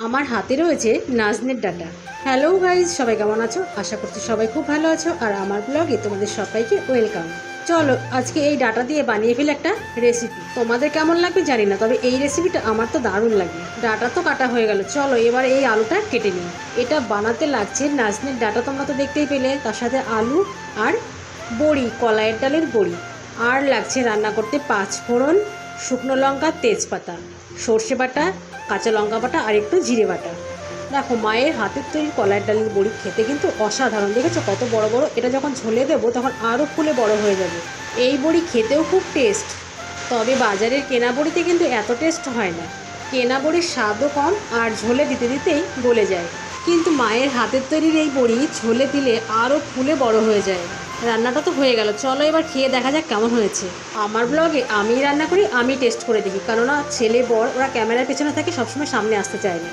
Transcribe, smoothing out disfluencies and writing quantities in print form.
আমার হাতে রয়েছে নাজনের ডাঁটা। হ্যালো গাইজ, সবাই কেমন আছো? আশা করছি সবাই খুব ভালো আছো। আর আমার ব্লগে তোমাদের সবাইকে ওয়েলকাম। চলো আজকে এই ডাঁটা দিয়ে বানিয়ে ফেলে একটা রেসিপি। তোমাদের কেমন লাগবে জানি না, তবে এই রেসিপিটা আমার তো দারুণ লাগে। ডাঁটা তো কাটা হয়ে গেল, চলো এবার এই আলুটা কেটে নিই। এটা বানাতে লাগছে নাজনের ডাঁটা, তোমরা তো দেখতেই পেলে, তার সাথে আলু আর বড়ি, কলাইয়ের ডালের বড়ি। আর লাগছে রান্না করতে 5 ফোড়ন, শুকনো লঙ্কা, তেজপাতা, সর্ষে বাটা, কাঁচা লঙ্কা বাটা আর একটু জিরে বাটা। দেখো মায়ের হাতের তৈরি কলাইয়ের ডালের বড়ি খেতে কিন্তু অসাধারণ। দেখেছো কত বড় বড়? এটা যখন ঝোলে দেবো তখন আরও ফুলে বড় হয়ে যাবে। এই বড়ি খেতেও খুব টেস্ট, তবে বাজারের কেনা বড়িতে কিন্তু এত টেস্ট হয় না। কেনা বড়ির স্বাদও কম আর ঝোলে দিতে দিতেই গলে যায়, কিন্তু মায়ের হাতের তৈরির এই বড়ি ঝোলে দিলে আরও ফুলে বড় হয়ে যায়। রান্নাটা তো হয়ে গেল, চলো এবার খেয়ে দেখা যাক কেমন হয়েছে। আমার ব্লগে আমি রান্না করি, আমি টেস্ট করে দেখি, কেননা ছেলে বর ওরা ক্যামেরার পেছনে থাকে, সবসময় সামনে আসতে চায় না।